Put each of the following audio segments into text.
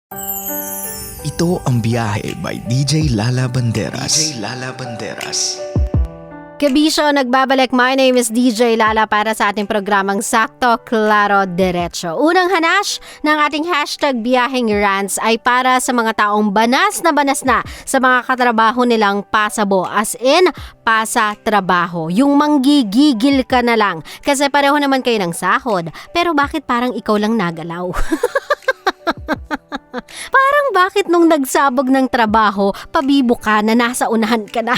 Ito ang Biyahe by DJ Lala Banderas. DJ Lala Banderas. Kabisyo, nagbabalik. My name is DJ Lala para sa ating programang Sakto, Klaro, Diretso. Unang hanash ng ating hashtag Biyaheng Rants ay para sa mga taong banas na sa mga katrabaho nilang pasabo. As in, pasa trabaho. Yung manggigigil ka na lang. Kasi pareho naman kayo ng sahod. Pero bakit parang ikaw lang nagalaw? Parang bakit nung nagsabog ng trabaho, pabibo ka na nasa unahan ka na?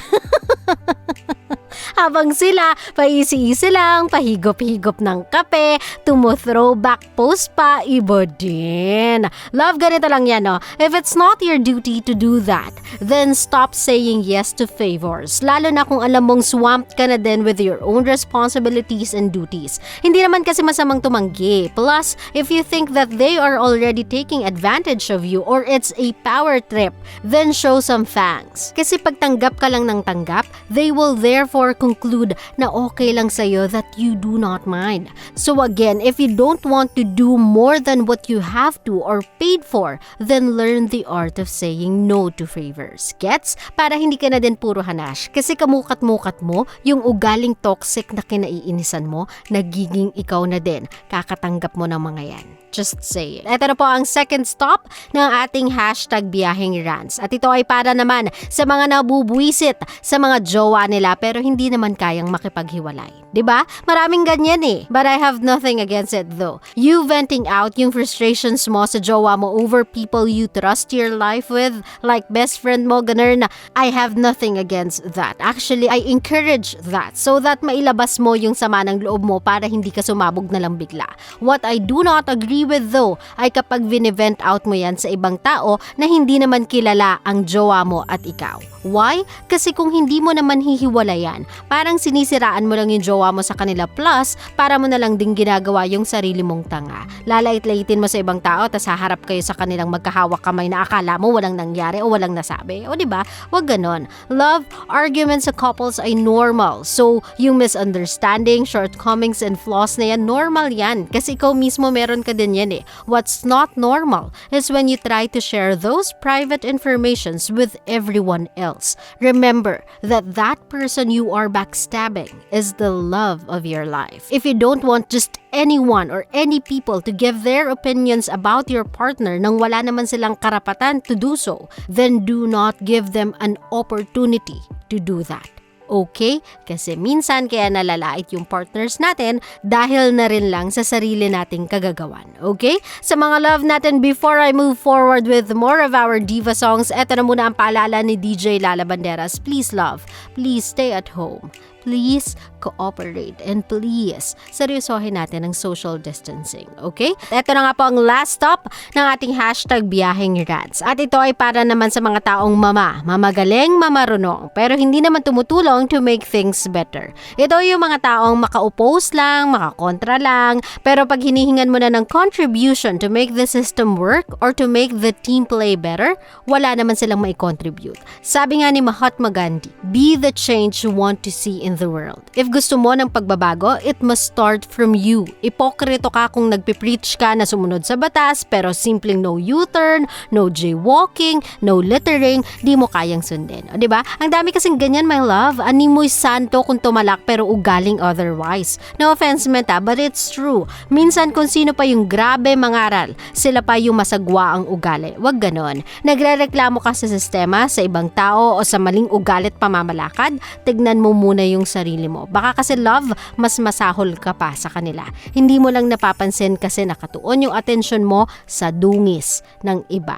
Habang sila, paisi-isi lang, pahigop-higop ng kape, tumo-throwback post pa, iba din. Love, ganito lang yan, no? If it's not your duty to do that, then stop saying yes to favors. Lalo na kung alam mong swamped ka na din with your own responsibilities and duties. Hindi naman kasi masamang tumanggi. Plus, if you think that they are already taking advantage of you or it's a power trip, then show some thanks. Kasi pag tanggap ka lang ng tanggap, they will therefore conclude na okay lang sa'yo that you do not mind. So again, if you don't want to do more than what you have to or paid for, then learn the art of saying no to favors. Gets? Para hindi ka na din puro hanash. Kasi kamukat-mukat mo, yung ugaling toxic na kinaiinisan mo, nagiging ikaw na din. Kakatanggap mo ng mga yan. Just say it. Ito na po ang second stop ng ating hashtag Biyaheng Rants. At ito ay para naman sa mga nabubwisit sa mga jowa nila pero hindi naman kayang makipaghiwalay. 'Di ba? Maraming ganyan eh. But I have nothing against it though. You venting out yung frustrations mo sa jowa mo over people you trust your life with, like best friend mo, ganun na, I have nothing against that. Actually, I encourage that so that mailabas mo yung sama ng loob mo para hindi ka sumabog na lang bigla. What I do not agree with though ay kapag vinevent out mo yan sa ibang tao na hindi naman kilala ang jowa mo at ikaw. Why? Kasi kung hindi mo naman hihiwalayan, parang sinisiraan mo lang yung jowa mo sa kanila plus para mo na lang din ginagawa yung sarili mong tanga. Lalait-laitin mo sa ibang tao tas haharap kayo sa kanilang magkahawak kamay na akala mo walang nangyari o walang nasabi. O diba? Wag ganon. Love, arguments sa couples ay normal. So, yung misunderstanding, shortcomings, and flaws na yan, normal yan. Kasi ikaw mismo meron ka din yan eh. What's not normal is when you try to share those private informations with everyone else. Remember that that person you are backstabbing is the love of your life. If you don't want just anyone or any people to give their opinions about your partner nang wala naman silang karapatan to do so, then do not give them an opportunity to do that. Okay? Kasi minsan kaya nalalait yung partners natin dahil na rin lang sa sarili nating kagagawan. Okay? Sa mga love natin, before I move forward with more of our diva songs, eto na muna ang paalala ni DJ Lala Banderas. Please love, please stay at home. Please cooperate and please seryosohin natin ang social distancing, okay? Ito na nga po ang last stop ng ating hashtag Biyaheng Rants. At ito ay para naman sa mga taong mamagaling, mamarunong, pero hindi naman tumutulong to make things better. Ito yung mga taong maka-oppose lang, makakontra lang, pero pag hinihingan mo na ng contribution to make the system work or to make the team play better, wala naman silang mai-contribute. Sabi nga ni Mahatma Gandhi, be the change you want to see in the world. If gusto mo ng pagbabago, it must start from you. Ipokrito ka kung nagpipreach ka na sumunod sa batas pero simpleng no U-turn, no jaywalking, no littering, di mo kayang sundin. O diba? Ang dami kasing ganyan, my love. Animoy santo kung tumalak pero ugaling otherwise. No offense menta, but it's true. Minsan kung sino pa yung grabe mangaral, sila pa yung masagwa ang ugali. Wag ganon. Nagrereklamo ka sa sistema, sa ibang tao o sa maling ugalit pamamalakad, tignan mo muna yung sarili mo. Baka kasi love, mas masahol ka pa sa kanila. Hindi mo lang napapansin kasi nakatuon yung atensyon mo sa dungis ng iba.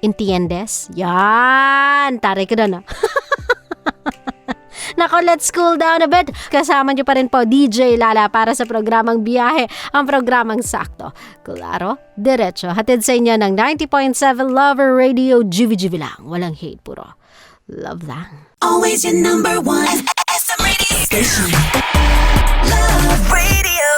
Entiendes? Yan! Taray ka na. Nako, let's cool down a bit. Kasama nyo pa rin po DJ Lala para sa programang Biyahe, ang programang sakto, klaro, diretso. Hatid sa inyo ng 90.7 Lover Radio, GV lang. Walang hate, puro love lang. Always your number one SM radio station. Love Radio.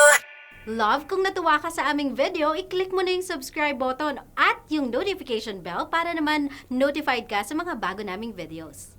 Love, kung natuwa ka sa aming video, i-click mo na yung subscribe button at yung notification bell para naman notified ka sa mga bago naming videos.